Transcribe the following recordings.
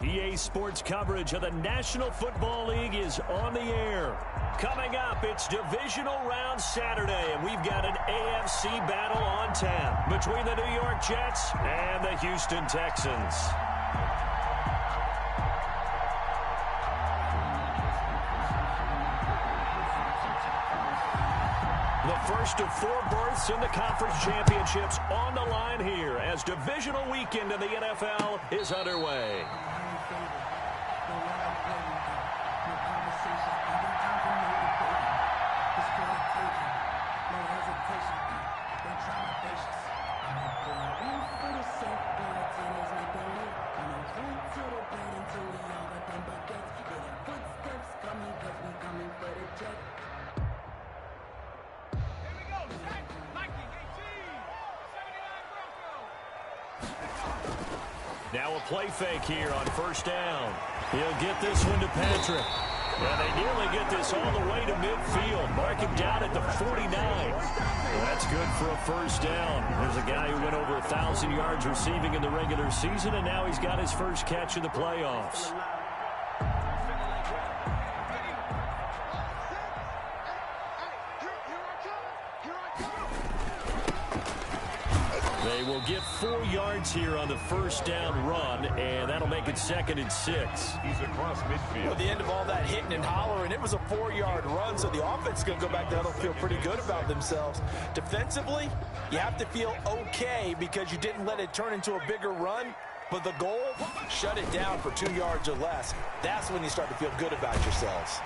EA Sports coverage of the National Football League is on the air. Coming up, it's Divisional Round Saturday, and we've got an AFC battle on tap between the New York Jets and the Houston Texans. The first of 4 berths in the conference championships on the line here as divisional weekend in the NFL is underway. Now a play fake here on first down. He'll get this one to Patrick. And they nearly get this all the way to midfield. Mark him down at the 49. Well, that's good for a first down. There's a guy who went over 1,000 yards receiving in the regular season, and now he's got his first catch in the playoffs. They will get 4 yards here on the first down run, and that'll make it 2nd and 6. He's across midfield. At the end of all that hitting and hollering, it was a 4-yard run, so the offense is going to go back there and feel pretty good about themselves. Defensively, you have to feel okay because you didn't let it turn into a bigger run, but the goal, shut it down for 2 yards or less. That's when you start to feel good about yourselves.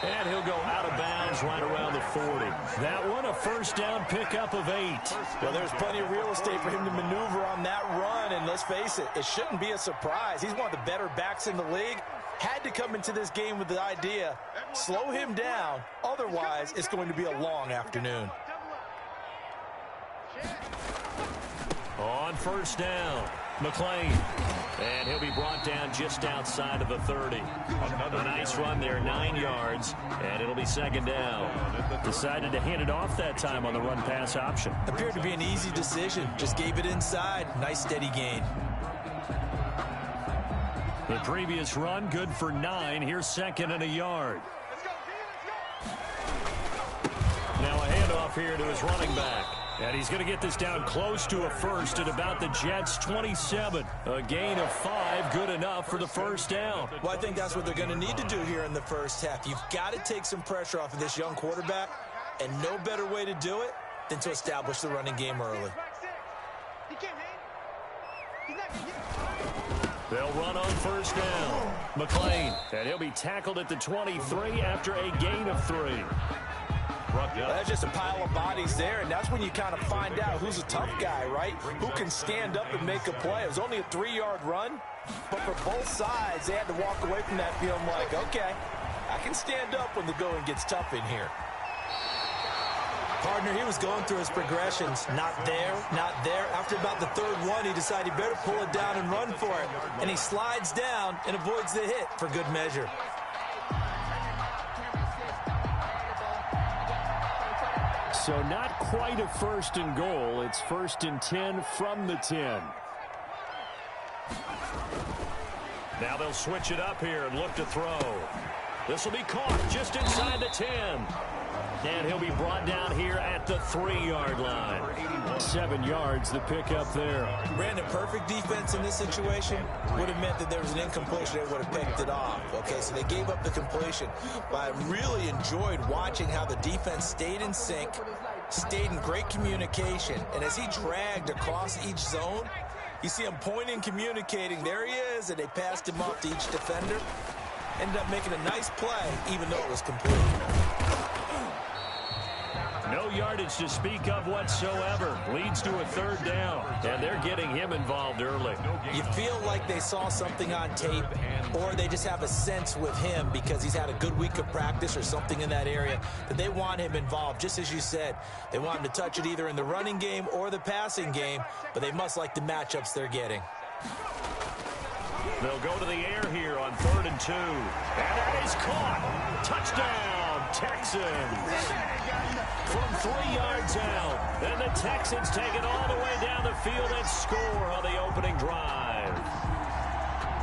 And he'll go out of bounds right around the 40. That one, a first down pickup of 8. Well, there's plenty of real estate for him to maneuver on that run, and let's face it, it shouldn't be a surprise. He's one of the better backs in the league. Had to come into this game with the idea, slow him down, otherwise it's going to be a long afternoon. On first down, McClain. And he'll be brought down just outside of the 30. A nice run there, 9 yards, and it'll be 2nd down. Decided to hand it off that time on the run-pass option. Appeared to be an easy decision. Just gave it inside. Nice steady gain. The previous run, good for 9. Here's 2nd and a yard. Now a handoff here to his running back. And he's going to get this down close to a first at about the Jets' 27. A gain of 5, good enough for the first down. Well, I think that's what they're going to need to do here in the first half. You've got to take some pressure off of this young quarterback, and no better way to do it than to establish the running game early. They'll run on first down. McClain, and he'll be tackled at the 23 after a gain of 3. That's just a pile of bodies there, and that's when you kind of find out who's a tough guy, right? Who can stand up and make a play. It was only a 3-yard run, but for both sides, they had to walk away from that feeling like, okay, I can stand up when the going gets tough in here. Partner, he was going through his progressions. Not there, not there. After about the 3rd one, he decided he better pull it down and run for it. And he slides down and avoids the hit for good measure. So not quite a 1st and goal. It's 1st and 10 from the 10. Now they'll switch it up here and look to throw. This will be caught just inside the 10. And he'll be brought down here at the 3-yard line. 7 yards, the pickup there. Brandon, perfect defense in this situation would have meant that there was an incompletion. They would have picked it off. Okay, so they gave up the completion. But I really enjoyed watching how the defense stayed in sync, stayed in great communication. And as he dragged across each zone, you see him pointing, communicating. There he is, and they passed him off to each defender. Ended up making a nice play, even though it was complete. No yardage to speak of whatsoever. Leads to a 3rd down, and they're getting him involved early. You feel like they saw something on tape, or they just have a sense with him because he's had a good week of practice or something in that area that they want him involved. Just as you said, they want him to touch it either in the running game or the passing game, but they must like the matchups they're getting. They'll go to the air here on 3rd and 2. And that is caught. Touchdown, Texans. From 3 yards out. And the Texans take it all the way down the field and score on the opening drive.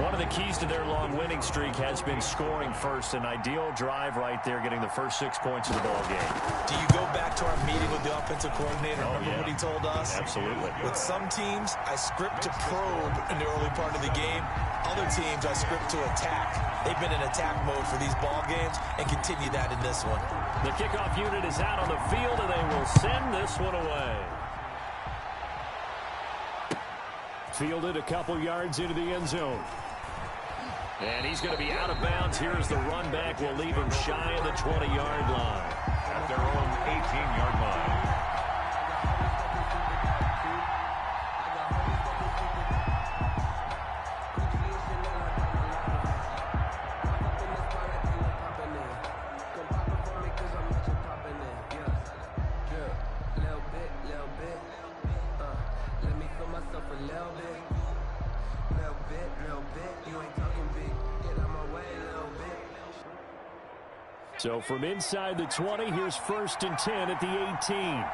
One of the keys to their long winning streak has been scoring first. An ideal drive right there, getting the first 6 points of the ball game. Do you go back to our meeting with the offensive coordinator? Remember what he told us? Absolutely. With some teams, I script to probe in the early part of the game. Other teams, I script to attack. They've been in attack mode for these ball games and continue that in this one. The kickoff unit is out on the field, and they will send this one away. Fielded a couple yards into the end zone. And he's going to be out of bounds. Here's the run back. We'll leave him shy of the 20-yard line. At their own 18-yard line. So from inside the 20, here's 1st and 10 at the 18.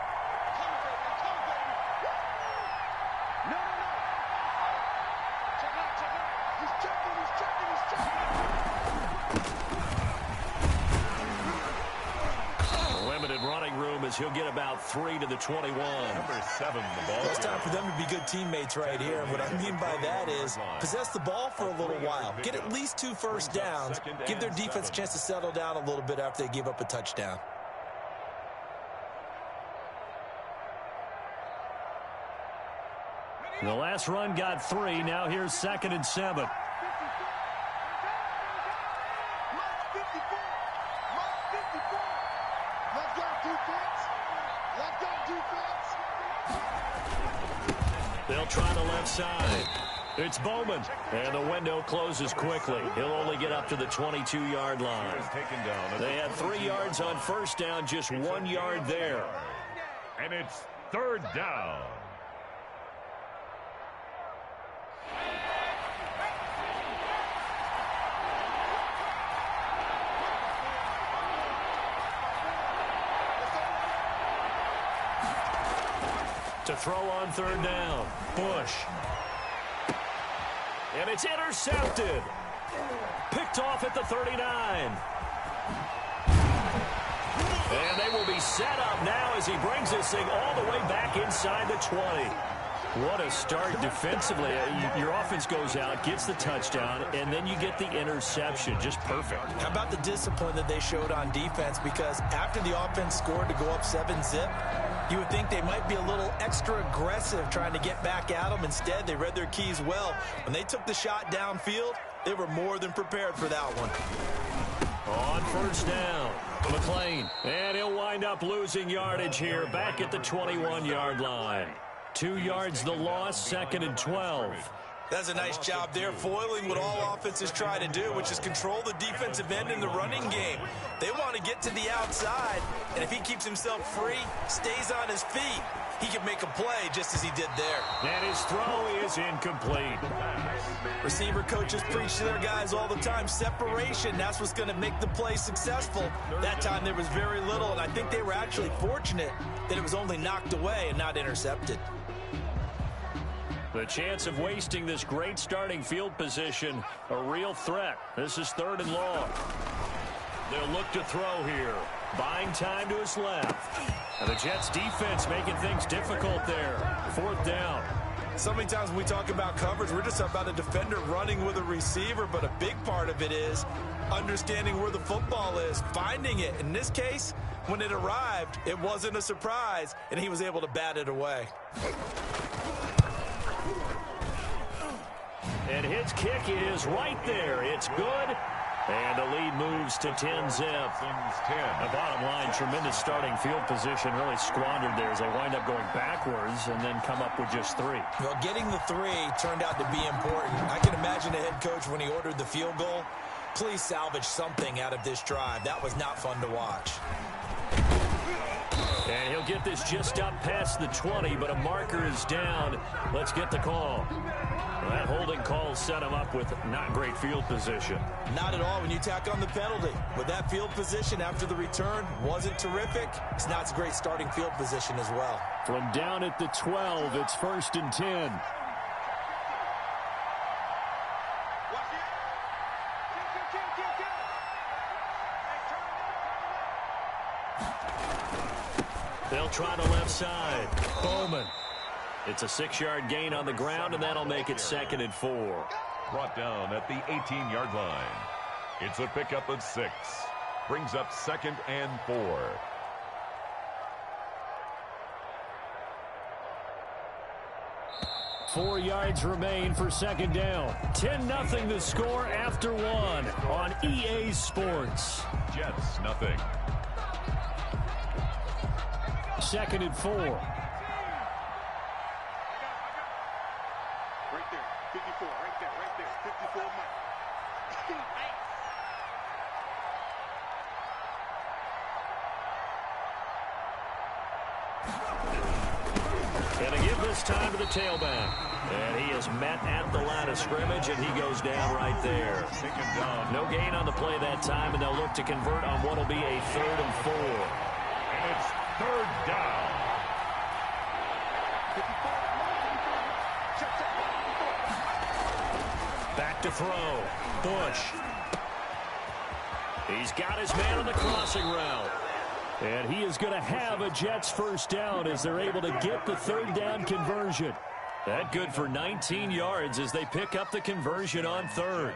Limited running room as he'll get about 3 to the 21. Number 7, the ball. It's time for them to be good teammates right here. And what I mean by that is possess the ball for a little while. Get at least 2 first downs. Give their defense a chance to settle down a little bit after they give up a touchdown. The last run got 3. Now here's 2nd and 7. They'll try the left side. It's Bowman, and the window closes quickly. He'll only get up to the 22-yard line. They had 3 yards on first down, just 1 yard there. And it's 3rd down. To throw on 3rd down, Bush. And it's intercepted. Picked off at the 39. And they will be set up now as he brings this thing all the way back inside the 20. What a start defensively. Your offense goes out, gets the touchdown, and then you get the interception. Just perfect. How about the discipline that they showed on defense? Because after the offense scored to go up 7-zip, you would think they might be a little extra aggressive trying to get back at them. Instead, they read their keys well. When they took the shot downfield, they were more than prepared for that one. On 1st down, McLean. And he'll wind up losing yardage here back at the 21-yard line. 2 yards the loss, 2nd and 12. That's a nice job there, foiling what all offenses try to do, which is control the defensive end in the running game. They want to get to the outside, and if he keeps himself free, stays on his feet, he can make a play just as he did there. And his throw is incomplete. Receiver coaches preach to their guys all the time. Separation, that's what's going to make the play successful. That time there was very little, and I think they were actually fortunate that it was only knocked away and not intercepted. The chance of wasting this great starting field position, a real threat. This is 3rd and long. They'll look to throw here. Buying time to his left. And the Jets defense making things difficult there. 4th down. So many times when we talk about coverage, we're just about a defender running with a receiver, but a big part of it is understanding where the football is, finding it. In this case, when it arrived, it wasn't a surprise, and he was able to bat it away. And his kick is right there. It's good. And the lead moves to 10-zip. The bottom line, tremendous starting field position, really squandered there as they wind up going backwards and then come up with just 3. Well, getting the 3 turned out to be important. I can imagine the head coach when he ordered the field goal. Please salvage something out of this drive. That was not fun to watch. And he'll get this just up past the 20, but a marker is down. Let's get the call. Well, that holding call set him up with not great field position. Not at all when you tack on the penalty. With that field position after the return wasn't terrific. It's not a great starting field position as well. From down at the 12, it's 1st and 10. try the left side. Bowman. It's a 6-yard gain on the ground, and that'll make it 2nd and 4. Brought down at the 18-yard line. It's a pickup of 6. Brings up 2nd and 4. Four yards remain for 2nd down. 10-0 the score after 1 on EA Sports. Jets, nothing. 2nd and 4. Right there, 54, right there, 54 Mike. And to give this time to the tailback. And he is met at the line of scrimmage, and he goes down right there. No gain on the play that time, and they'll look to convert on what will be a 3rd and 4. And it's 3rd down. Back to throw. Bush. He's got his man on the crossing route. And he is going to have a Jets 1st down as they're able to get the 3rd down conversion. That good for 19 yards as they pick up the conversion on 3rd.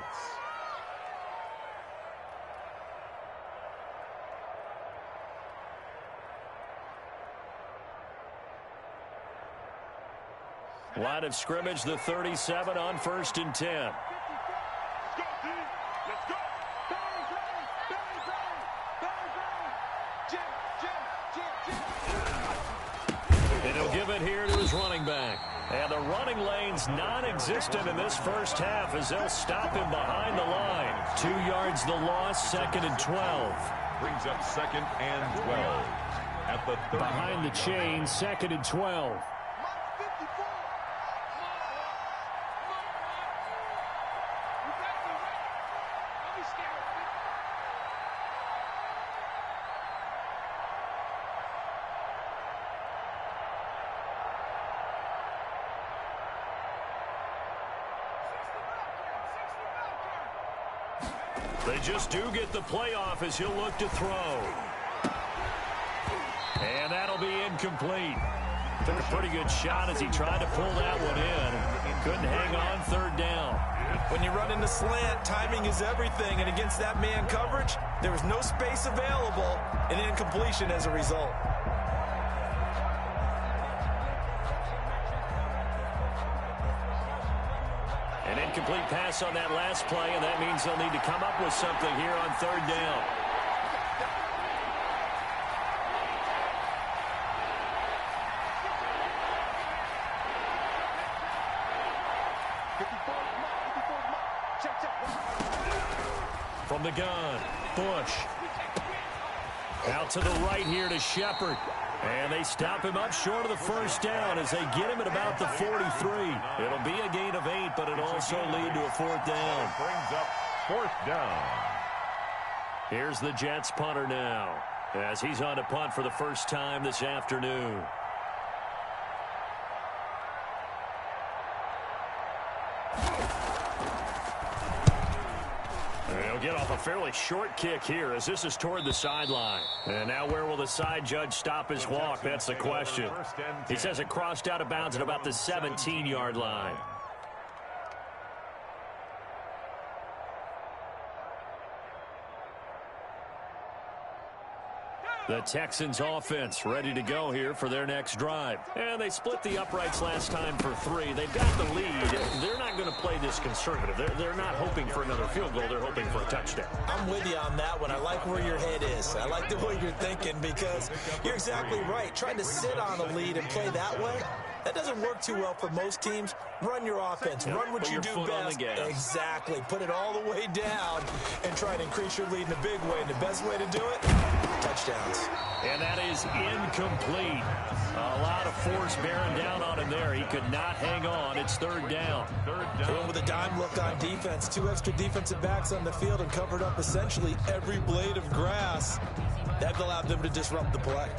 Line of scrimmage, the 37 on 1st and 10. And he'll give it here to his running back. And the running lane's non-existent in this 1st half as they'll stop him behind the line. 2 yards the loss, 2nd and 12. Brings up 2nd and 12. At the 30. Behind the chain, 2nd and 12. They just do get the playoff as he'll look to throw. And that'll be incomplete. Took a pretty good shot as he tried to pull that one in. Couldn't hang on 3rd down. When you run into slant, timing is everything. And against that man coverage, there was no space available. An incompletion as a result. An incomplete pass on that last play, and that means they'll need to come up with something here on 3rd down. From the gun, Bush. Out to the right here to Shepard. And they stop him up short of the 1st down as they get him at about the 43. It'll be a gain of 8, but it'll also lead to a 4th down. Brings up 4th down. Here's the Jets punter now as he's on to punt for the 1st time this afternoon. He'll get off a fairly short kick here as this is toward the sideline. And now where will the side judge stop his walk? That's the question. He says it crossed out of bounds at about the 17-yard line. The Texans offense ready to go here for their next drive. And they split the uprights last time for 3. They've got the lead. They're not going to play this conservative. They're not hoping for another field goal. They're hoping for a touchdown. I'm with you on that one. I like where your head is. I like the way you're thinking because you're exactly right. Trying to sit on a lead and play that way, that doesn't work too well for most teams. Run your offense. Run what you do best. Exactly. Put it all the way down and try to increase your lead in a big way. And the best way to do it, touchdowns. And that is incomplete. A lot of force bearing down on him there. He could not hang on. It's 3rd down. And with a dime look on defense, 2 extra defensive backs on the field and covered up essentially every blade of grass. That allowed them to disrupt the play.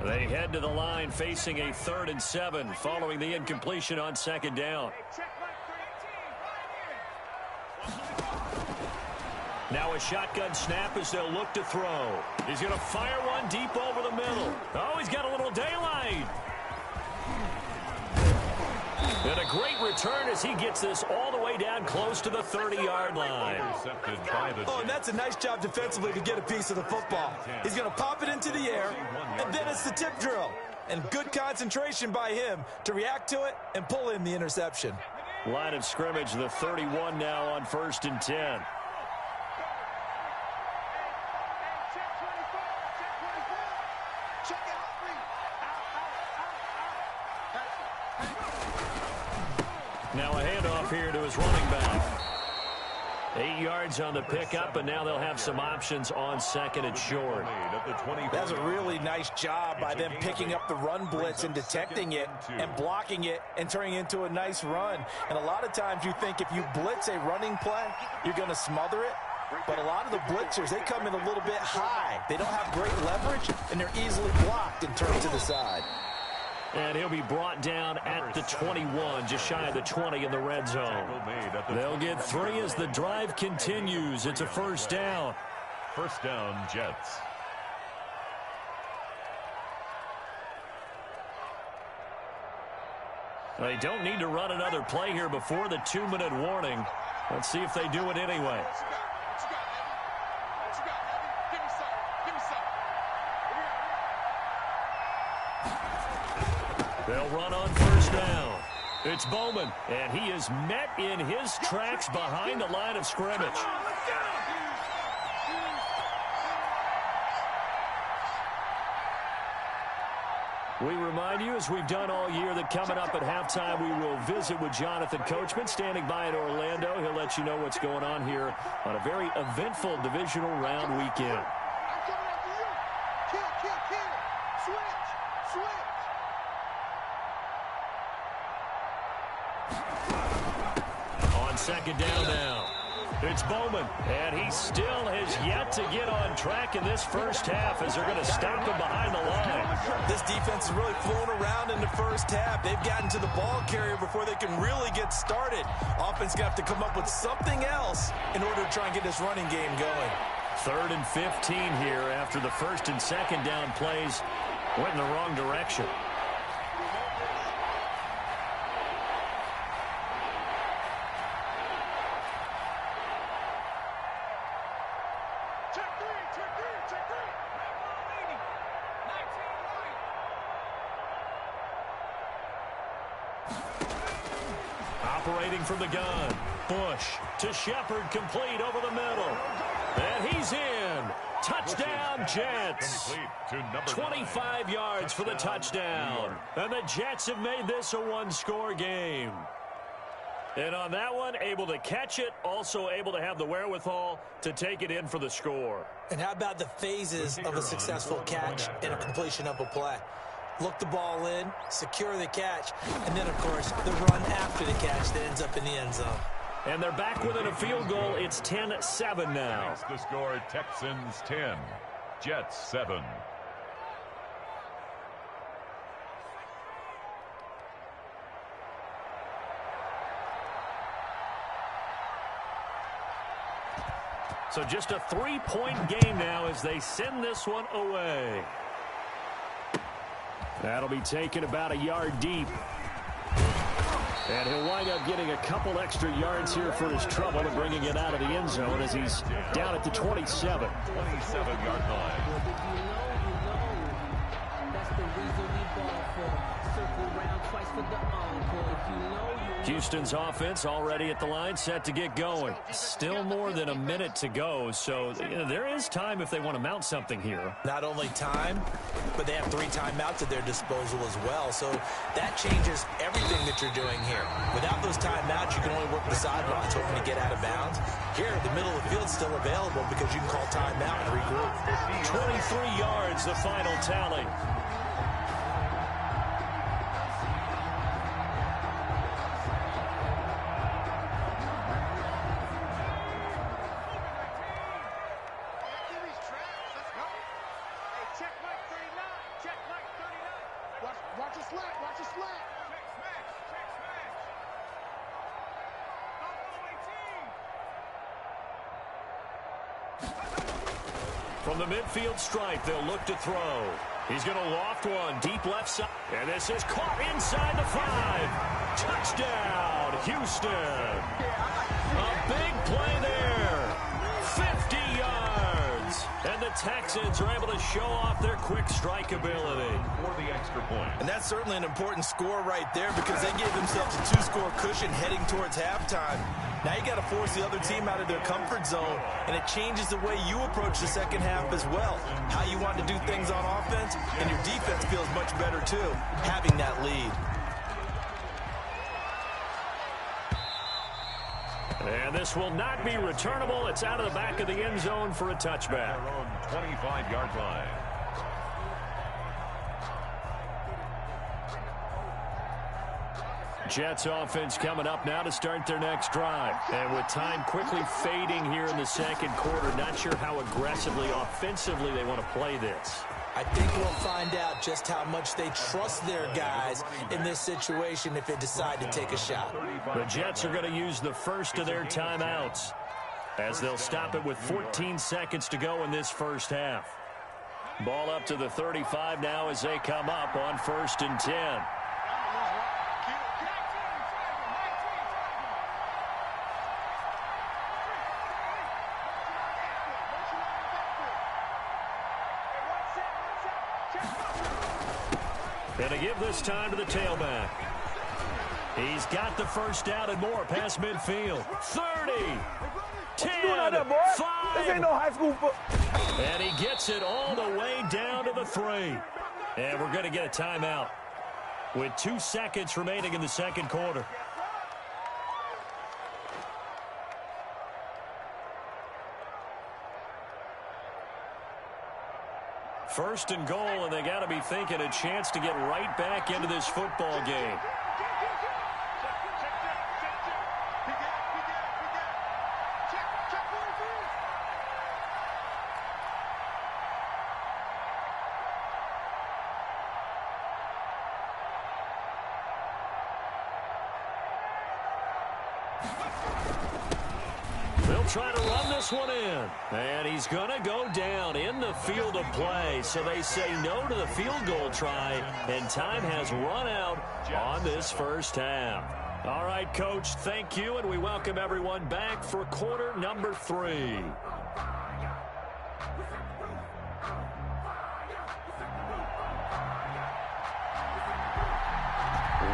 They head to the line facing a 3rd and 7 following the incompletion on 2nd down. Now a shotgun snap as they'll look to throw. He's going to fire one deep over the middle. Oh, he's got a little daylight. And a great return as he gets this all the way down close to the 30-yard line. Oh, and that's a nice job defensively to get a piece of the football. He's going to pop it into the air, and then it's the tip drill. And good concentration by him to react to it and pull in the interception. Line of scrimmage, the 31 now on 1st and 10. Now a handoff here to his running back. 8 yards on the pickup, and now they'll have some options on 2nd and short. That's a really nice job by them picking up the run blitz and detecting it and blocking it and turning it into a nice run. And a lot of times you think if you blitz a running play, you're going to smother it. But a lot of the blitzers, they come in a little bit high. They don't have great leverage, and they're easily blocked and turned to the side. And he'll be brought down at the 21, just shy of the 20 in the red zone. They'll get 3 as the drive continues. It's a 1st down. 1st down, Jets. They don't need to run another play here before the 2-minute warning. Let's see if they do it anyway. They'll run on 1st down. It's Bowman, and he is met in his tracks behind the line of scrimmage. We remind you, as we've done all year, that coming up at halftime, we will visit with Jonathan Coachman, standing by in Orlando. He'll let you know what's going on here on a very eventful divisional round weekend. On 2nd down now, it's Bowman, and he still has yet to get on track in this 1st half as they're going to stop him behind the line. This defense is really flown around in the 1st half. They've gotten to the ball carrier before they can really get started. Offense going to have to come up with something else in order to try and get this running game going. 3rd and 15 here after the 1st and 2nd down plays went in the wrong direction. Operating from the gun. Bush to Shepard, complete over the middle. And he's in. Touchdown, Jets. 25 yards for the touchdown. And the Jets have made this a 1-score game. And on that one, able to catch it, also able to have the wherewithal to take it in for the score. And how about the phases of a successful catch and a completion of a play? Look the ball in, secure the catch, and then, of course, the run after the catch that ends up in the end zone. And they're back within a field goal. It's 10-7 now. The score, Texans 10, Jets 7. So just a 3-point game now as they send this one away. That'll be taken about a yard deep. And he'll wind up getting a couple extra yards here for his trouble and bringing it out of the end zone as he's down at the 27. 27-yard line. That's the reason we ball for. Circle round twice for the encore. If you know, Houston's offense already at the line, set to get going. Still more than a minute to go, so there is time if they want to mount something here. Not only time, but they have 3 timeouts at their disposal as well, so that changes everything that you're doing here. Without those timeouts, you can only work the sidelines hoping to get out of bounds. Here, the middle of the field's still available because you can call timeout and regroup. 23 yards, the final tally. From the midfield stripe, they'll look to throw. He's going to loft one deep left side. And this is caught inside the 5. Touchdown, Houston. A big play there. 50 yards. And the Texans are able to show off their quick strike ability. For the extra point. And that's certainly an important score right there because they gave themselves a 2-score cushion heading towards halftime. Now you got to force the other team out of their comfort zone, and it changes the way you approach the second half as well. How you want to do things on offense, and your defense feels much better too, having that lead. And this will not be returnable. It's out of the back of the end zone for a touchback. Their own 25-yard line. Jets offense coming up now to start their next drive. And with time quickly fading here in the second quarter, not sure how aggressively, offensively they want to play this. I think we'll find out just how much they trust their guys in this situation if they decide to take a shot. The Jets are going to use the first of their timeouts as they'll stop it with 14 seconds to go in this first half. Ball up to the 35 now as they come up on 1st and 10. And to give this time to the tailback. He's got the first down and more past midfield. 30, 10, 5. This ain't no high school football. And he gets it all the way down to the 3. And we're going to get a timeout with 2 seconds remaining in the second quarter. First and goal, and they got to be thinking a chance to get right back into this football game. They'll try to run this one in. And he's going to go down in the field of play. So they say no to the field goal try. And time has run out on this first half. All right, Coach, thank you. And we welcome everyone back for quarter number 3.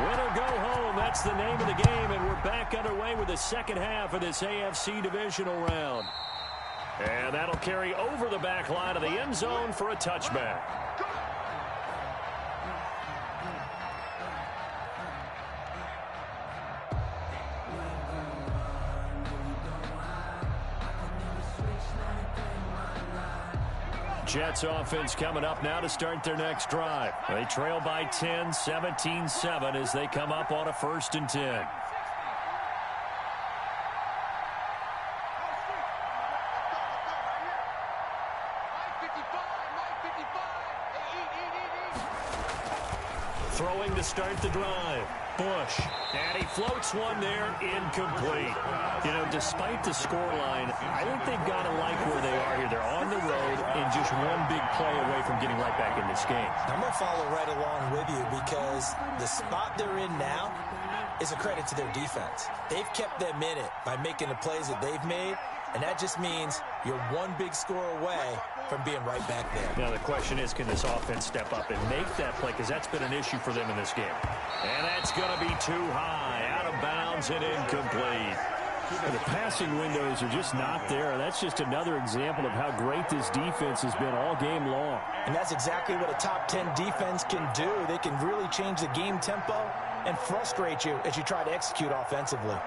Winner go home, that's the name of the game, and we're back underway with the second half of this AFC divisional round. And that'll carry over the back line of the end zone for a touchback. Jets offense coming up now to start their next drive. They trail by 10, 17-7 as they come up on a 1st and 10. Throwing to start the drive. Bush. And he floats one there, incomplete. You know, despite the scoreline, I think they've got to like where they are here. They're on the road and just one big play away from getting right back in this game. I'm going to follow right along with you because the spot they're in now is a credit to their defense. They've kept them in it by making the plays that they've made, and that just means you're one big score away from being right back there. Now the question is, can this offense step up and make that play? Because that's been an issue for them in this game. And that's going to be too high, out of bounds and incomplete. And the passing windows are just not there. That's just another example of how great this defense has been all game long. And that's exactly what a top 10 defense can do. They can really change the game tempo and frustrate you as you try to execute offensively.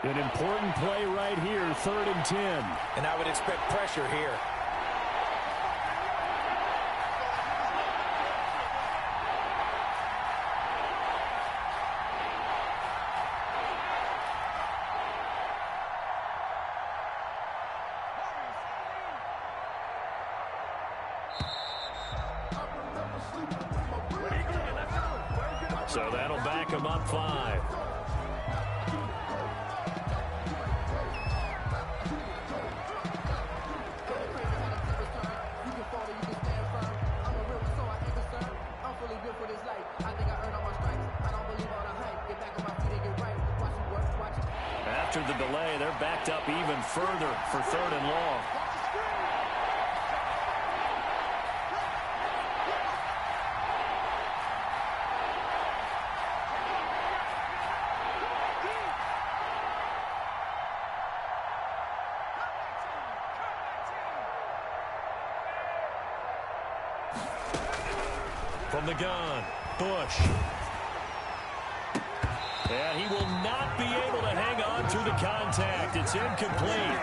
An important play right here, 3rd and 10. And I would expect pressure here. So that'll back him up 5. after the delay, they're backed up even further for 3rd and long. From the gun, Bush. And he will not be able to hang on through the contact. It's incomplete.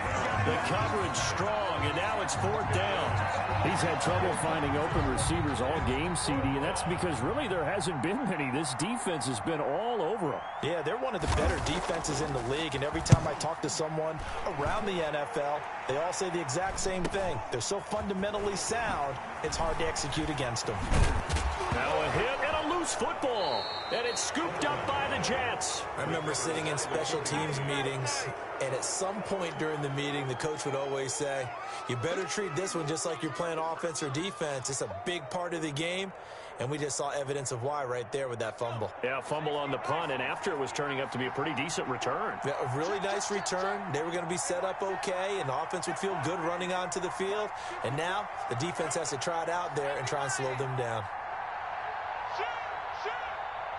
The coverage strong, and now it's 4th down. He's had trouble finding open receivers all game, CD, and that's because really there hasn't been many. This defense has been all over him. Yeah, they're one of the better defenses in the league, and every time I talk to someone around the NFL, they all say the exact same thing. They're so fundamentally sound, it's hard to execute against them. Now a hit and a loose football, and it's scooped up by the Jets. I remember sitting in special teams meetings, and at some point during the meeting, the coach would always say, you better treat this one just like you're playing offense or defense. It's a big part of the game, and we just saw evidence of why right there with that fumble. Yeah, fumble on the punt, and after it was turning up to be a pretty decent return. Yeah, a really nice return. They were going to be set up okay, and the offense would feel good running onto the field, and now the defense has to try it out there and try and slow them down.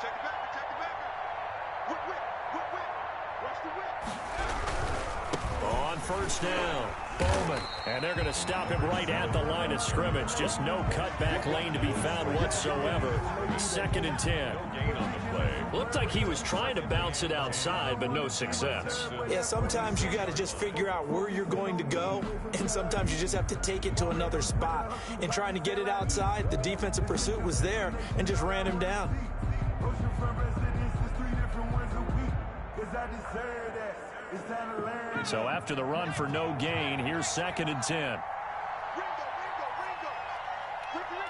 Check it back. Whip. Watch the whip. On 1st down, Bowman. And they're going to stop him right at the line of scrimmage. Just no cutback lane to be found whatsoever. 2nd and 10. Gain on the play. Looked like he was trying to bounce it outside, but no success. Yeah, sometimes you got to just figure out where you're going to go, and sometimes you just have to take it to another spot. In trying to get it outside, the defensive pursuit was there and just ran him down. So after the run for no gain, here's 2nd and 10. Ringo. Ricky.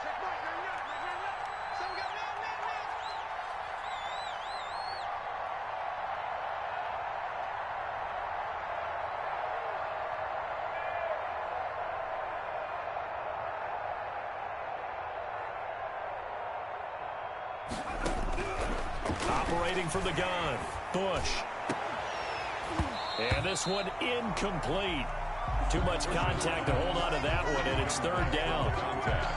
Check Mike. So we got man. Operating from the gun, Bush. And this one incomplete. Too much contact to hold on to that one, and it's 3rd down.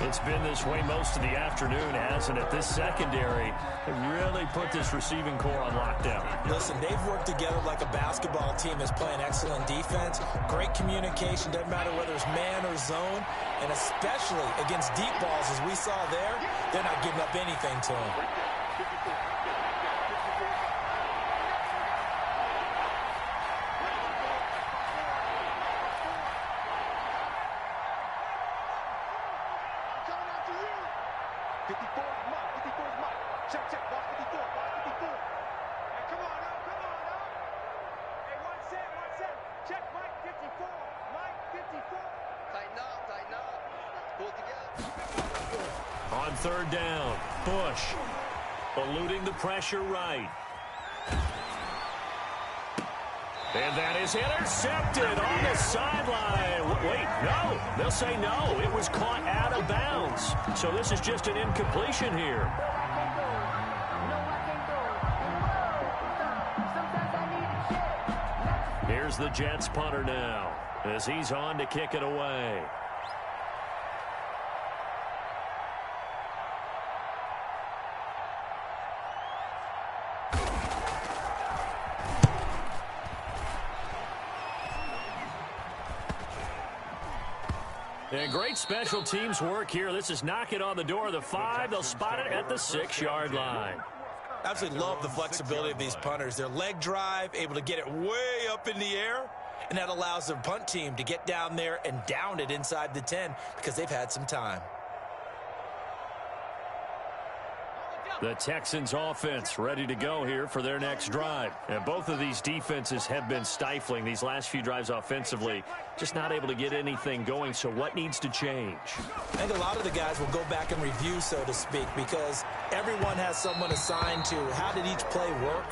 It's been this way most of the afternoon, hasn't it? This secondary, they really put this receiving core on lockdown. Listen, they've worked together like a basketball team that's playing excellent defense. Great communication, doesn't matter whether it's man or zone, and especially against deep balls, as we saw there, they're not giving up anything to them. On 3rd down, Bush eluding the pressure right. And that is intercepted on the sideline. Wait, no. They'll say no. It was caught out of bounds. So this is just an incompletion here. Here's the Jets punter now as he's on to kick it away. And great special teams work here. This is knocking on the door of the 5. They'll spot it at the 6-yard line. Absolutely love the flexibility of these punters. Their leg drive, able to get it way up in the air, and that allows their punt team to get down there and down it inside the 10 because they've had some time. The Texans offense ready to go here for their next drive. And both of these defenses have been stifling these last few drives offensively. Just not able to get anything going, so what needs to change? I think a lot of the guys will go back and review, so to speak, because everyone has someone assigned to how did each play work.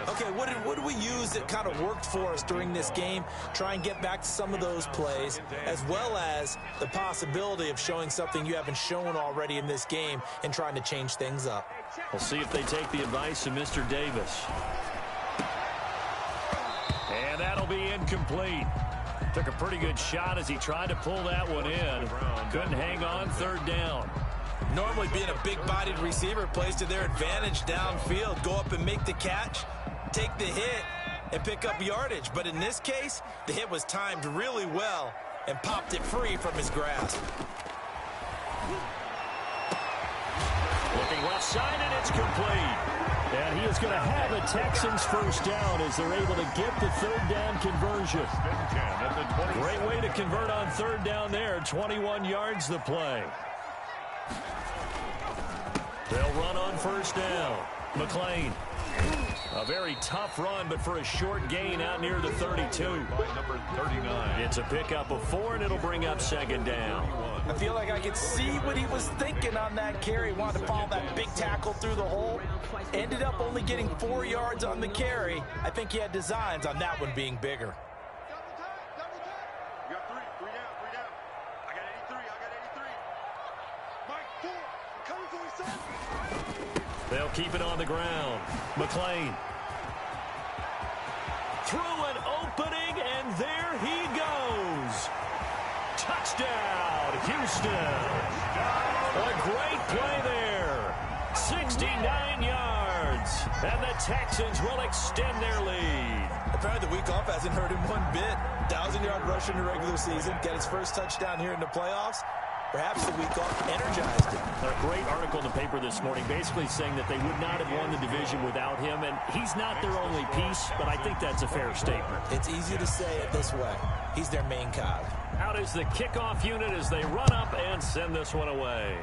Okay, what did we use that kind of worked for us during this game? Try and get back to some of those plays, as well as the possibility of showing something you haven't shown already in this game and trying to change things up. We'll see if they take the advice of Mr. Davis. That'll be incomplete. Took a pretty good shot as he tried to pull that one in. Couldn't hang on, third down. Normally being a big-bodied receiver plays to their advantage downfield. Go up and make the catch, take the hit, and pick up yardage. But in this case, the hit was timed really well and popped it free from his grasp. Looking left side, and it's complete. And he is going to have a Texans first down as they're able to get the third down conversion. Great way to convert on third down there. 21 yards the play. They'll run on first down. McLean. A very tough run, but for a short gain out near the 32. Number 39. It's a pickup of 4, and it'll bring up second down. I feel like I could see what he was thinking on that carry. Wanted to follow that big tackle through the hole. Ended up only getting 4 yards on the carry. I think he had designs on that one being bigger. Double time. You got three down. I got 83. Mike, 4. I'm coming for you, son. They'll keep it on the ground. McLean. Through an opening, and there he goes. Touchdown, Houston. A great play there. 69 yards. And the Texans will extend their lead. Apparently the week off hasn't hurt him one bit. 1,000-yard rush in the regular season. Get his first touchdown here in the playoffs. Perhaps the week off energized him. A great article in the paper this morning basically saying that they would not have won the division without him, and he's not their only piece, but I think that's a fair statement. It's easy to say it this way. He's their main cog. Out is the kickoff unit as they run up and send this one away.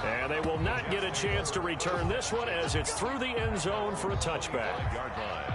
And they will not get a chance to return this one as it's through the end zone for a touchback. Yard line.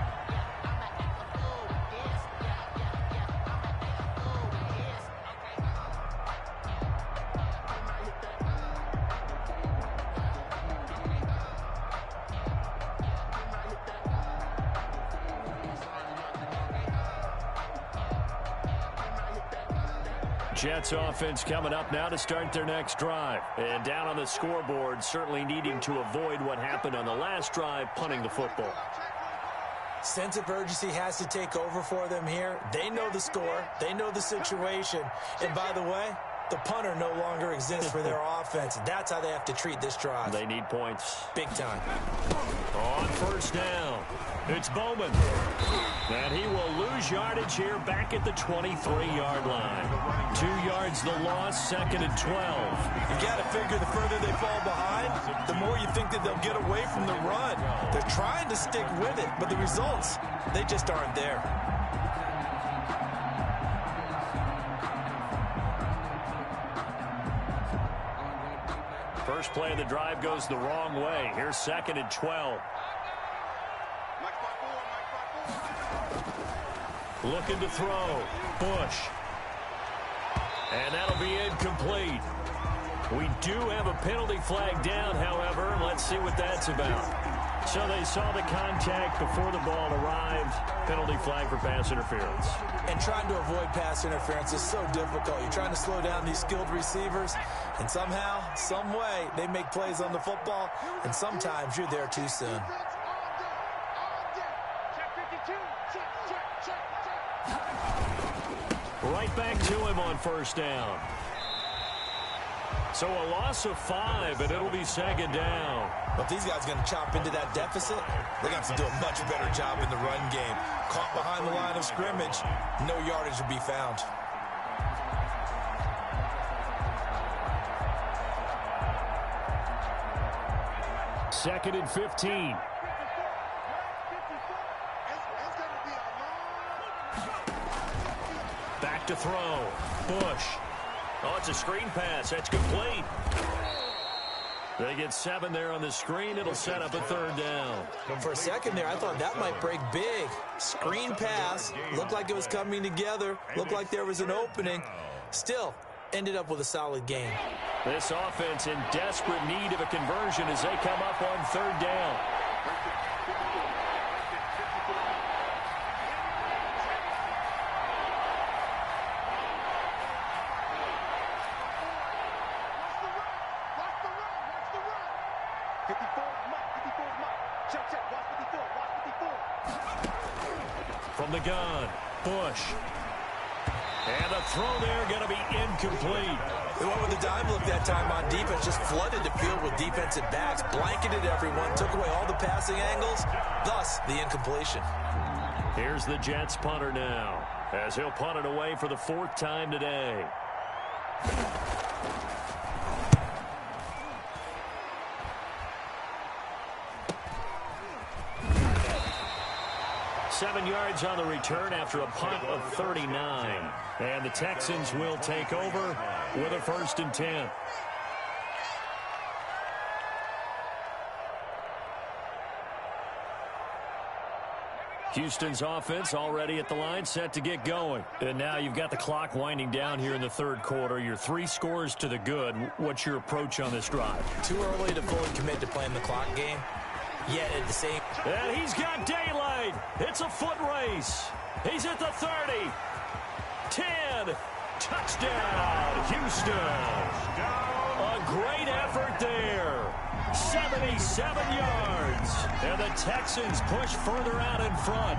Jets offense coming up now to start their next drive. And down on the scoreboard, certainly needing to avoid what happened on the last drive, punting the football. Sense of urgency has to take over for them here. They know the score. They know the situation. And by the way, the punter no longer exists for their offense. That's how they have to treat this drive. They need points. Big time. On first down, it's Bowman. And he will lose yardage here back at the 23-yard line. 2 yards the loss, second and 12. You got to figure the further they fall behind, the more you think that they'll get away from the run. They're trying to stick with it, but the results, they just aren't there. First play of the drive goes the wrong way. Here's second and 12. Looking to throw. Bush. And that'll be incomplete. We do have a penalty flag down, however. Let's see what that's about. So they saw the contact before the ball arrived. Penalty flag for pass interference. And trying to avoid pass interference is so difficult. You're trying to slow down these skilled receivers, and somehow, some way, they make plays on the football, and sometimes you're there too soon. Right back to him on first down. So a loss of 5, and it'll be second down. But if these guys are going to chop into that deficit, they're going to have to do a much better job in the run game. Caught behind the line of scrimmage, no yardage will be found. Second and 15. Back to throw. Bush. Oh, it's a screen pass. That's complete. They get 7 there on the screen. It'll set up a third down. But for a second there, I thought that might break big. Screen pass. Looked like it was coming together. Looked like there was an opening. Still, ended up with a solid game. This offense in desperate need of a conversion as they come up on third down. From the gun, Bush. And the throw there going to be incomplete. They went with the dive look that time on defense, just flooded the field with defensive backs, blanketed everyone, took away all the passing angles, thus the incompletion. Here's the Jets punter now, as he'll punt it away for the 4th time today. Seven yards on the return after a punt of 39. And the Texans will take over with a 1st and 10. Houston's offense already at the line, set to get going. And now you've got the clock winding down here in the 3rd quarter. You're 3 scores to the good. What's your approach on this drive? Too early to fully commit to playing the clock game. Yet at the same... And he's got daylight. It's a foot race. He's at the 30. 10. Touchdown, Houston. A great effort there. 77 yards. And the Texans push further out in front.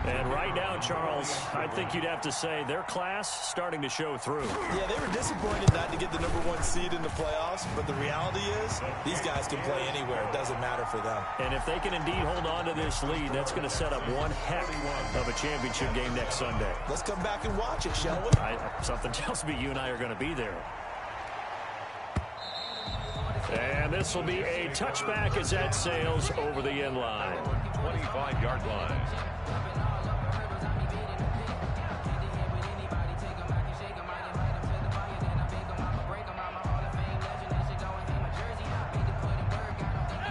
And right now, Charles, I think you'd have to say their class starting to show through. Yeah, they were disappointed not to get the #1 seed in the playoffs, but the reality is these guys can play anywhere. It doesn't matter for them. And if they can indeed hold on to this lead, that's going to set up one heck of a championship game next Sunday. Let's come back and watch it, shall we? Something tells me you and I are going to be there. And this will be a touchback as that sails over the end line. 25-yard line.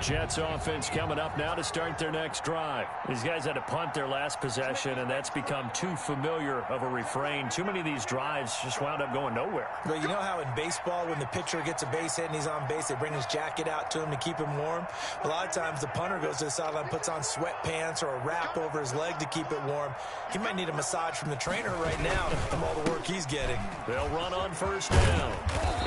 Jets offense coming up now to start their next drive. These guys had to punt their last possession, and that's become too familiar of a refrain. Too many of these drives just wound up going nowhere. But you know how in baseball, when the pitcher gets a base hit and he's on base, they bring his jacket out to him to keep him warm? A lot of times the punter goes to the sideline, puts on sweatpants or a wrap over his leg to keep it warm. He might need a massage from the trainer right now from all the work he's getting. They'll run on 1st down.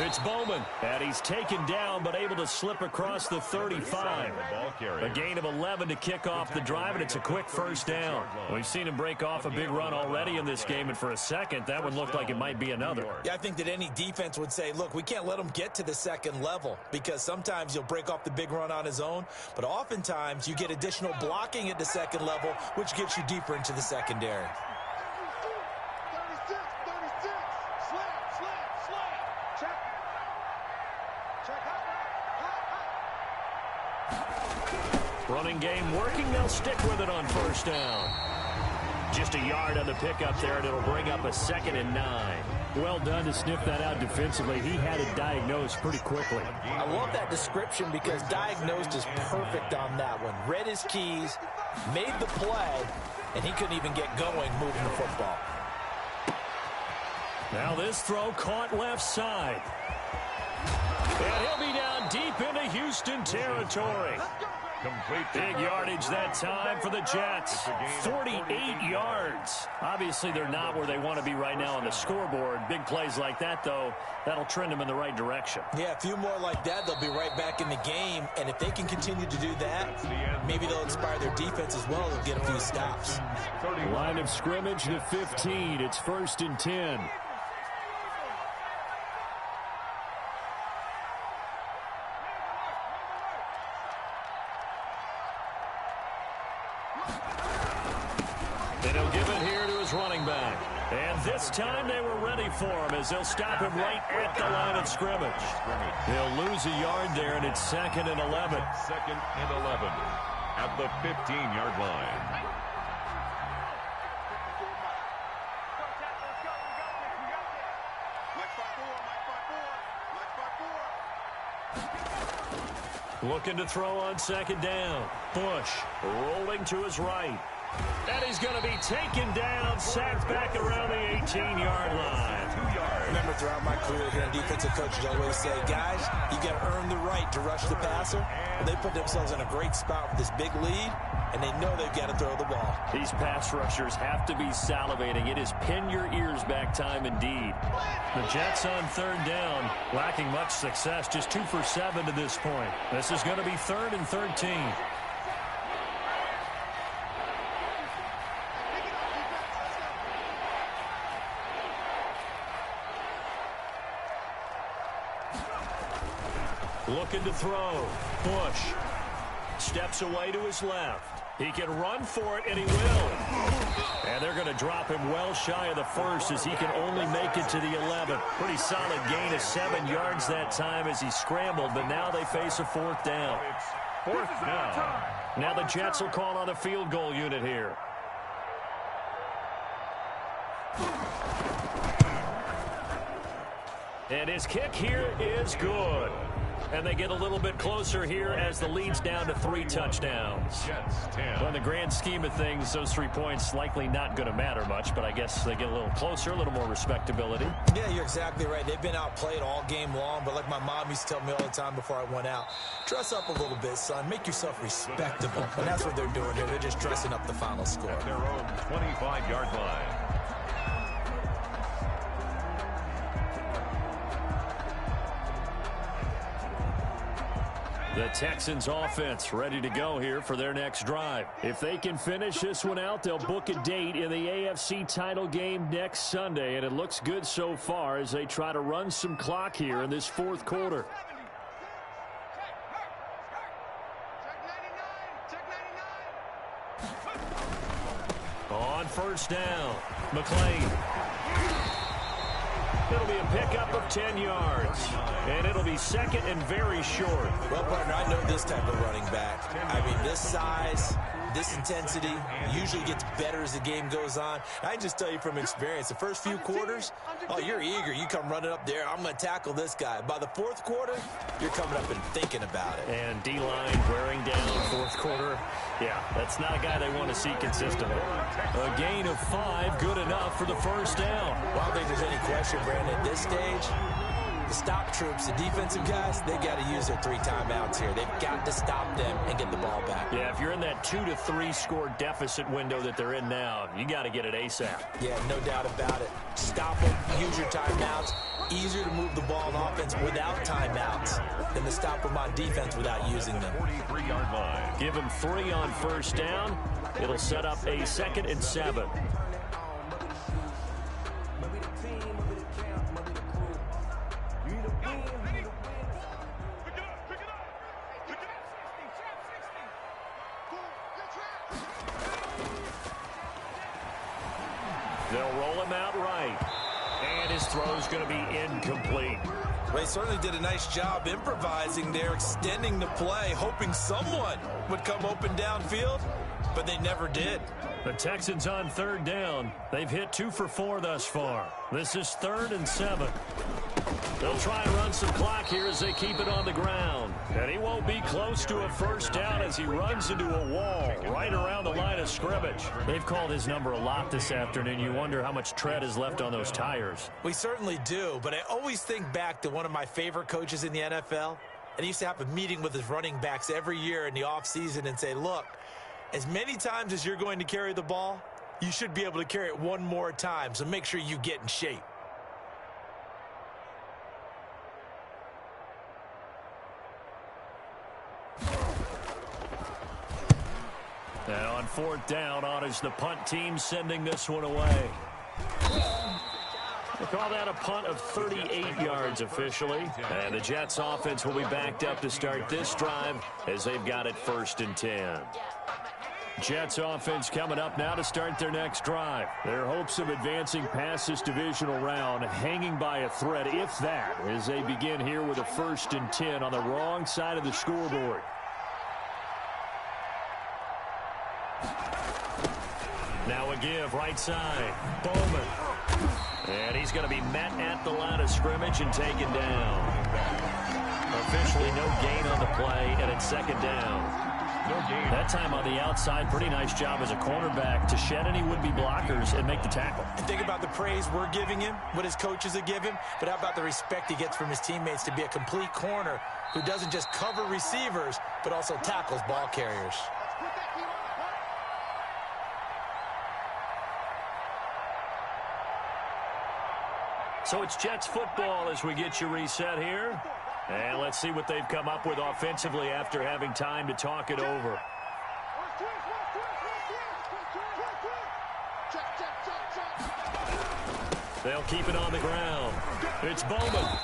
It's Bowman, and he's taken down but able to slip across the 35. A gain of 11 to kick off the drive, and it's a quick 1st down. We've seen him break off a big run already in this game, and for a second, that one looked like it might be another. Yeah, I think that any defense would say, look, we can't let him get to the 2nd level, because sometimes he'll break off the big run on his own, but oftentimes you get additional blocking at the 2nd level, which gets you deeper into the secondary. 36, 36, slam, check. Check, hot. Running game working. They'll stick with it on 1st down. Just a yard on the pickup there, and it'll bring up a 2nd and 9. Well done to sniff that out defensively. He had it diagnosed pretty quickly. I love that description because diagnosed is perfect on that one. Read his keys, made the play, and he couldn't even get going moving the football. Now this throw caught left side. And he'll be down deep into Houston territory. Complete. Big yardage that time for the Jets. 48 yards. Obviously, they're not where they want to be right now on the scoreboard. Big plays like that, though, that'll trend them in the right direction. Yeah, a few more like that, they'll be right back in the game. And if they can continue to do that, maybe they'll inspire their defense as well. They'll get a few stops. Line of scrimmage to 15. It's 1st and 10. And he'll give it here to his running back. And this time they were ready for him as they'll stop him right at the line of scrimmage. They'll lose a yard there, and it's 2nd and 11. 2nd and 11 at the 15-yard line. Looking to throw on 2nd down. Bush rolling to his right. And he's going to be taken down, sacked back around the 18-yard line. 2 yards. Remember, throughout my career here, defensive coaches always say, guys, you got to earn the right to rush the passer. Well, they put themselves in a great spot with this big lead, and they know they've got to throw the ball. These pass rushers have to be salivating. It is pin your ears back time indeed. The Jets on 3rd down, lacking much success, just 2 for 7 to this point. This is going to be 3rd and 13. Looking to throw. Bush steps away to his left. He can run for it, and he will. And they're going to drop him well shy of the first as he can only make it to the 11. Pretty solid gain of 7 yards that time as he scrambled, but now they face a 4th down. 4th down. Now the Jets will call on a field goal unit here. And his kick here is good. And they get a little bit closer here as the lead's down to 3 touchdowns. Well, in the grand scheme of things, those 3 points likely not going to matter much, but I guess they get a little closer, a little more respectability. Yeah, you're exactly right. They've been outplayed all game long, but like my mom used to tell me all the time before I went out, dress up a little bit, son. Make yourself respectable. And that's what they're doing here. They're just dressing up the final score. At their own 25-yard line. The Texans offense ready to go here for their next drive. If they can finish this one out, they'll book a date in the AFC title game next Sunday, and it looks good so far as they try to run some clock here in this 4th quarter. On 1st down, McLean. It'll be a pickup of 10 yards. And it'll be 2nd and very short. Well, partner, I know this type of running back. I mean, this size, this intensity usually gets better as the game goes on. I just tell you from experience, the first few quarters, oh, you're eager. You come running up there, I'm going to tackle this guy. By the 4th quarter, you're coming up and thinking about it. And D-line wearing down 4th quarter. Yeah, that's not a guy they want to see consistently. A gain of 5, good enough for the 1st down. Well, I don't think there's any question, Brandon, at this stage. The stop troops, the defensive guys, they got to use their 3 timeouts here. They've got to stop them and get the ball back. Yeah, if you're in that 2 to 3 score deficit window that they're in now, you got to get it ASAP. Yeah, no doubt about it. Stop them, use your timeouts. Easier to move the ball on offense without timeouts than to stop them on defense without using them. 43-yard line. Give them 3 on 1st down. It'll set up a 2nd and 7. They'll roll him out right. And his throw's going to be incomplete. They certainly did a nice job improvising there, extending the play, hoping someone would come open downfield, but they never did. The Texans on 3rd down. They've hit 2 for 4 thus far. This is 3rd and 7. They'll try and run some clock here as they keep it on the ground. And he won't be close to a 1st down as he runs into a wall right around the line of scrimmage. They've called his number a lot this afternoon. You wonder how much tread is left on those tires. We certainly do, but I always think back to one of my favorite coaches in the NFL. And he used to have a meeting with his running backs every year in the offseason and say, look, as many times as you're going to carry the ball, you should be able to carry it 1 more time, so make sure you get in shape. And on 4th down, on is the punt team sending this one away. We'll call that a punt of 38 yards officially. And the Jets offense will be backed up to start this drive as they've got it 1st and 10. Jets offense coming up now to start their next drive. Their hopes of advancing past this divisional round hanging by a thread, if that, as they begin here with a 1st and 10 on the wrong side of the scoreboard. Now a give right side. Bowman. And he's going to be met at the line of scrimmage and taken down. Officially no gain on the play, and it's 2nd down. No gain. That time on the outside, pretty nice job as a cornerback to shed any would-be blockers and make the tackle. And think about the praise we're giving him, what his coaches are giving, but how about the respect he gets from his teammates to be a complete corner who doesn't just cover receivers, but also tackles ball carriers. So it's Jets football as we get you reset here. And let's see what they've come up with offensively after having time to talk it over. They'll keep it on the ground. It's Bowman.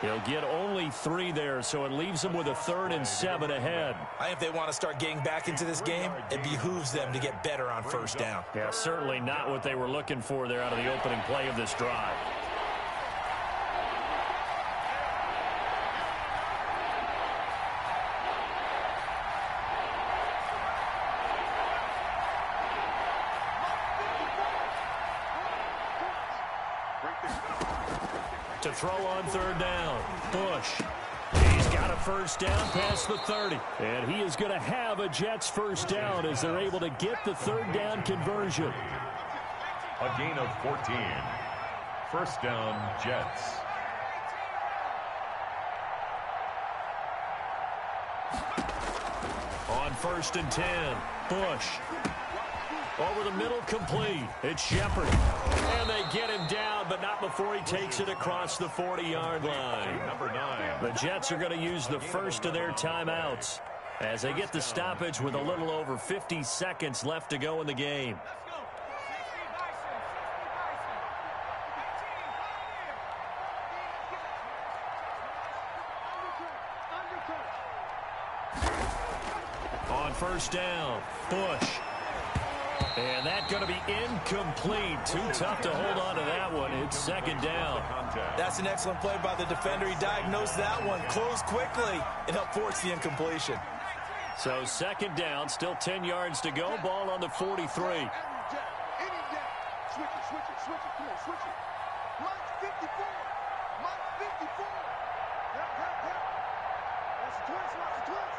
He'll get only 3 there, so it leaves him with a 3rd and 7 ahead. I think if they want to start getting back into this game, it behooves them to get better on first down. Yeah, certainly not what they were looking for there out of the opening play of this drive. To throw on 3rd down, Bush. He's got a first down past the 30. And he is going to have a Jets first down as they're able to get the 3rd down conversion. A gain of 14. First down, Jets. On 1st and 10, Bush. Over the middle, complete. It's Shepard. And they get him down, but not before he takes it across the 40-yard line. Number 9. The Jets are going to use the first of their timeouts as they get the stoppage with a little over 50 seconds left to go in the game. On first down, Bush. And that's going to be incomplete. Too tough to hold on to that one. It's 2nd down. That's an excellent play by the defender. He diagnosed that one, closed quickly, and helped force the incompletion. So 2nd down, still 10 yards to go. Ball on the 43. Switch it. Come on, switch it. Mike 54. Mike 54. Help. That's a twist.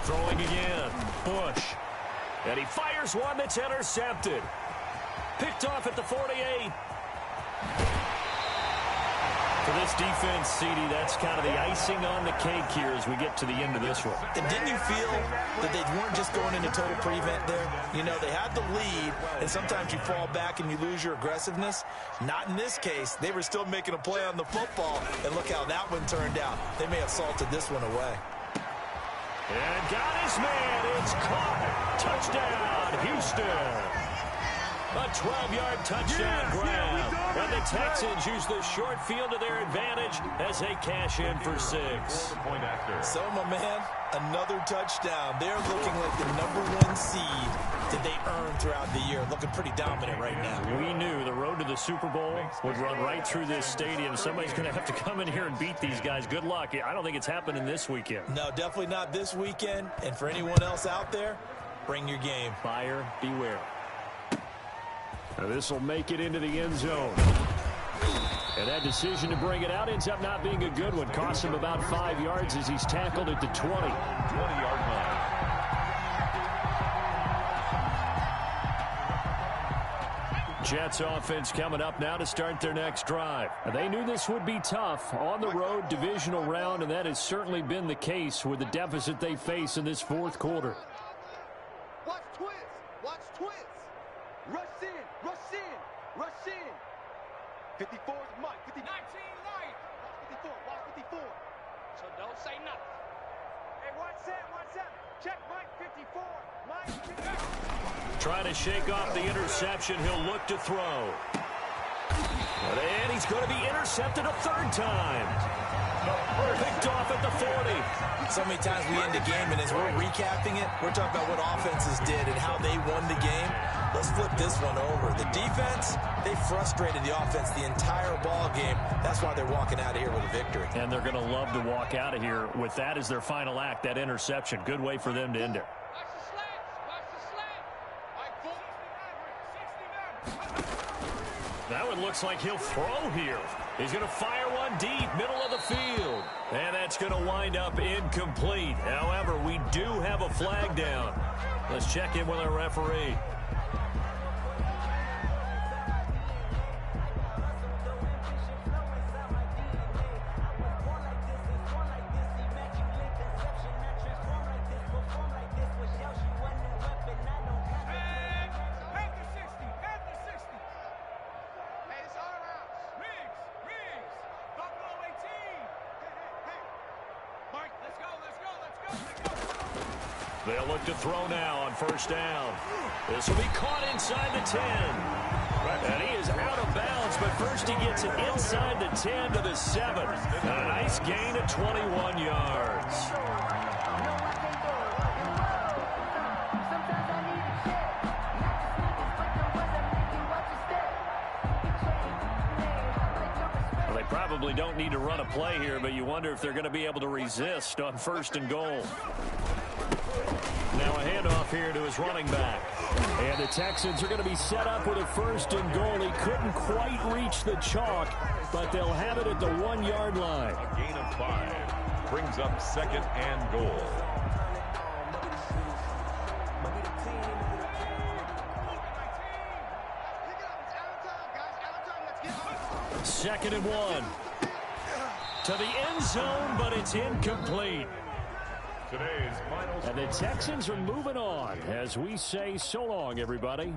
Throwing again, Bush. And he fires one that's intercepted. Picked off at the 48. For this defense, CD, that's kind of the icing on the cake here as we get to the end of this one. And didn't you feel that they weren't just going into total prevent there? You know, they had the lead, and sometimes you fall back and you lose your aggressiveness. Not in this case. They were still making a play on the football, and look how that one turned out. They may have salted this one away. And got his man. It's caught. Touchdown, Houston. A 12-yard touchdown grab. And the Texans use the short field to their advantage as they cash in for 6. So, my man, another touchdown. They're looking like the #1 seed that they earned throughout the year. Looking pretty dominant right now. We knew the road to the Super Bowl would run right through this stadium. Somebody's going to have to come in here and beat these guys. Good luck. I don't think it's happening this weekend. No, definitely not this weekend. And for anyone else out there, bring your game. Buyer beware. Now this will make it into the end zone. And that decision to bring it out ends up not being a good one. Costs him about 5 yards as he's tackled at the 20-yard line. Jets offense coming up now to start their next drive. They knew this would be tough on the road divisional round, and that has certainly been the case with the deficit they face in this 4th quarter. Watch twist. Watch twist. Rush in. 54 is Mike. 19 light. Watch 54. So don't say nothing. Hey, watch that. Check Mike 54. Mike 54. Trying to shake off the interception. He'll look to throw. And he's going to be intercepted a 3rd time. Picked off at the 40. So many times we end the game, and as we're recapping it, we're talking about what offenses did and how they won the game. Let's flip this one over. The defense, they frustrated the offense the entire ball game. That's why they're walking out of here with a victory. And they're going to love to walk out of here with that as their final act, that interception. Good way for them to end it. That one looks like he'll throw here. He's going to fire one deep, middle of the field. And that's going to wind up incomplete. However, we do have a flag down. Let's check in with our referee. They'll look to throw now on first down. This will be caught inside the 10. And he is out of bounds, but first he gets it inside the 10 to the 7. And a nice gain of 21 yards. Well, they probably don't need to run a play here, but you wonder if they're going to be able to resist on first and goal. Now a handoff here to his running back. And the Texans are going to be set up with a first and goal. He couldn't quite reach the chalk, but they'll have it at the 1-yard line. A gain of 5 brings up second and goal. Second and 1. To the end zone, but it's incomplete. Today's final. And the Texans are moving on as we say so long, everybody.